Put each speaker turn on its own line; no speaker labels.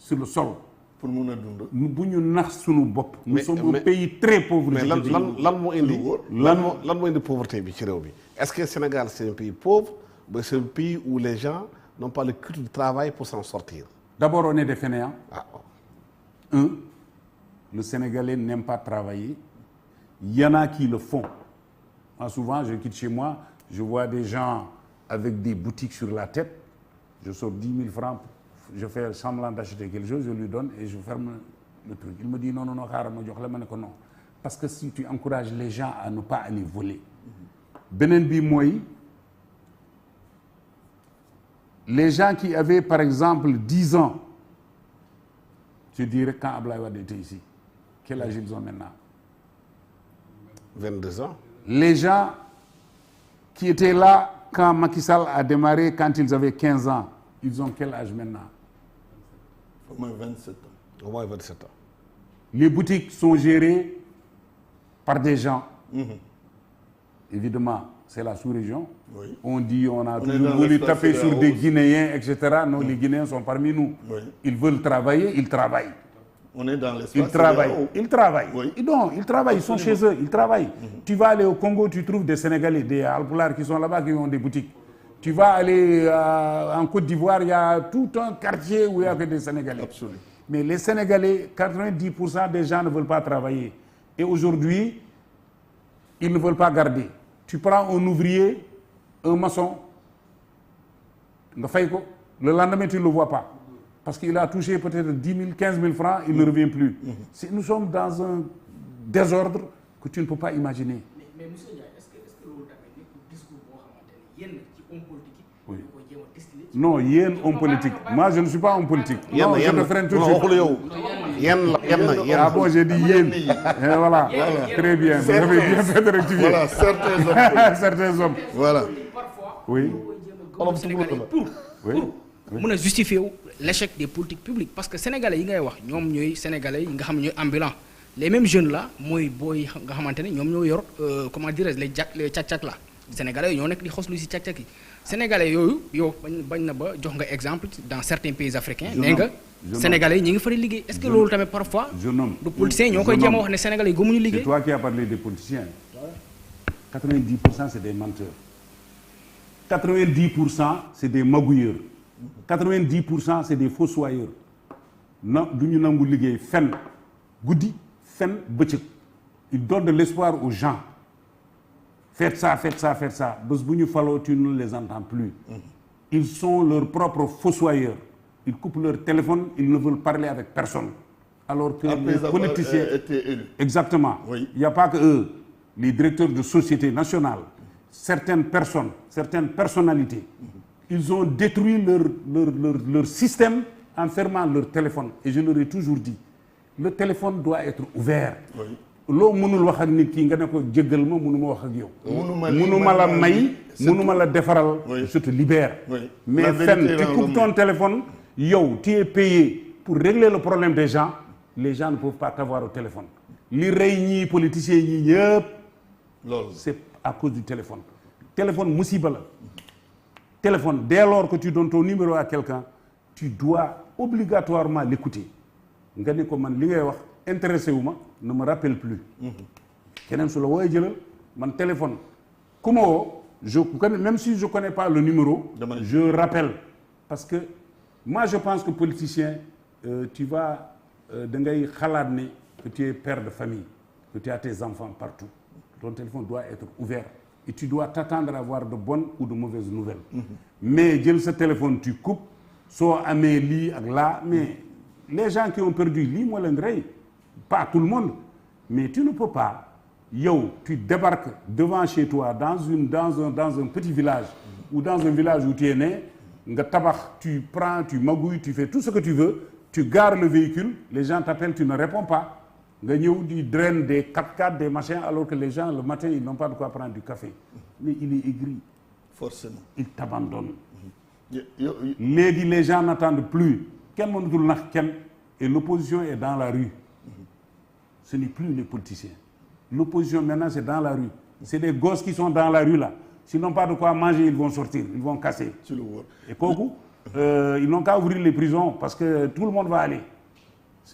sur le sol.
pour mun a dund.
bu ñu nax suñu bopp. nous sommes un pays très pauvre.
mais lan moo indi pauvreté bi ci réew mi est-ce que Sénégal c'est un pays pauvre ou c'est un pays où les gens n'ont pas le culture du travail pour s'en sortir?
D'abord, on est des fainéants.
Ah.
Le Sénégalais n'aime pas travailler. Il y en a qui le font. Souvent, je quitte chez moi, je vois des gens avec des boutiques sur la tête. Je sors 10 000 francs, je fais semblant d'acheter quelque chose, je lui donne et je ferme le truc. Il me dit non, non, non. Parce que si tu encourages les gens à ne pas aller voler. Benen bi moy, les gens qui avaient par exemple 10 ans, je dirais quand Ablaye Wade était ici, quel âge ils ont maintenant?
22 ans.
Les gens qui étaient là quand Macky Sall a démarré, quand ils avaient 15 ans, ils ont quel âge maintenant?
Au moins 27 ans.
Au moins 27 ans.
Les boutiques sont gérées par des gens. Évidemment, c'est la sous-région.
Oui.
On dit on a toujours voulu taper sur des Guinéens, etc. Non, les Guinéens sont parmi nous.
Oui.
Ils veulent travailler, ils travaillent.
On est dans l'espace.
Ils travaillent. Ils travaillent.
Oui.
Non, ils travaillent, ils sont chez eux, ils travaillent. Tu vas aller au Congo, tu trouves des Sénégalais, des Alpulaars qui sont là-bas, qui ont des boutiques. Tu vas aller en Côte d'Ivoire, il y a tout un quartier où il n'y a que des Sénégalais.
Absolument.
Mais les Sénégalais, 90% des gens ne veulent pas travailler. Et aujourd'hui, ils ne veulent pas garder. Tu prends un ouvrier, un maçon, le lendemain tu ne le vois pas. Parce qu'il a touché peut-être 10 000, 15 000 francs, il ne revient plus. Nous sommes dans un désordre que tu ne peux pas imaginer.
Mais monsieur Ndiaye, est-ce que loolu tamit nekkul discours boo xamante ne yéen ci homme politique yi.
Oui.
ko jéem a distiller.
Non, yéen homme politique. Moi, je ne suis pas homme politique. Non, je me freine tout de suite. Ah bon, j'ai dit yéen. Et voilà. Très bien. Vous avez bien fait de rectifier.
Voilà, certains hommes.
Certains hommes.
Voilà.
Parfois.
Oui.
Pour Sénégalais
Oui.
mën a justifier l'échec des politiques publiques parce que sénégalais yi ngay wax ñoom ñooy sénégalais yi nga xam ne ñooy ambulants les mêmes jeunes là mooy booy nga xamante ne ñoom ñoo yor comment dirais-je les càq-càq là sénégalais yi ñoo nekk di xoslu si càq-càq yi sénégalais yooyu yow bañ na ba jox nga exemple dans certains pays africains nee nga sénégalais yi ñi ngi fa di liggéey est-ce que loolu tamit parfois du politiciens ñoo koy jéem a wax ne sénégalais yi gëmuñu liggéey.
C'est toi qui as parlé des politiciens. 90% c'est des menteurs. 90% c'est des magouilleurs. 90% c'est des fossoyeurs. Non, duñu nangu liggéey fen guddi fen bëccëg. Ils donnent de l'espoir aux gens. Faites ça, faites ça, faites ça. Bés bu ñu faloo, tu ne les entends plus. Ils sont leurs propres fossoyeurs. Ils coupent leur téléphone, ils ne veulent parler avec personne. Alors que
après
les politiciens
été élus.
Exactement.
Oui.
Il n'y a pas que eux, les directeurs de sociétés nationales, certaines personnes, certaines personnalités, ils ont détruit leur système en fermant leur téléphone. Et je leur ai toujours dit, le téléphone doit être ouvert.
Oui.
Loo mënul wax ak nit ki nga ne ko jéggal ma mënuma wax ak yow. mënuma la may mënuma la defaral. Je te libère.
Oui.
Mais fen tu coupes ton téléphone yow tu es payé pour régler le problème des gens. Les gens ne peuvent pas t'avoir au téléphone. Li rey ñii politiciens ñii ñëpp.
loolu
c'est à cause du téléphone. Téléphone musiba la. Téléphone dès lors que tu donnes ton numéro à quelqu'un tu dois obligatoirement l'écouter. Nga ne ko man li ngay wax intéressé wu ma ne me rappelle plus. Keneen su la wooyee jëlal man téléphone ku ma woo je connais même si je connais pas le numéro. Je rappelle parce que moi je pense que politicien tu vas da ngay xalaat ne que tu es père de famille que tu as tes enfants partout. Ton téléphone doit être ouvert et tu dois t'attendre à avoir de bonnes ou de mauvaises nouvelles. Mais jël sa téléphone tu coupes soo amee lii ak là mais les gens qui ont perdu lii moo leen rey. Pas tout le monde, mais tu ne peux pas. Yo, tu débarques devant chez toi dans un petit village ou dans un village où tu es né, tu prends, tu magouilles, tu fais tout ce que tu veux, tu gares le véhicule, les gens t'appellent, tu ne réponds pas. Ils drainent des 4x4, des machins, alors que les gens, le matin, ils n'ont pas de quoi prendre du café. Mais il est aigri.
Forcément.
Il t'abandonne. Les gens n'attendent plus. Et l'opposition est dans la rue. Ce n'est plus les politiciens. L'opposition maintenant c'est dans la rue. C'est des gosses qui sont dans la rue là. S'ils n'ont pas de quoi manger, ils vont sortir, ils vont casser. Et kooku Ils n'ont qu'à ouvrir les prisons parce que tout le monde va aller.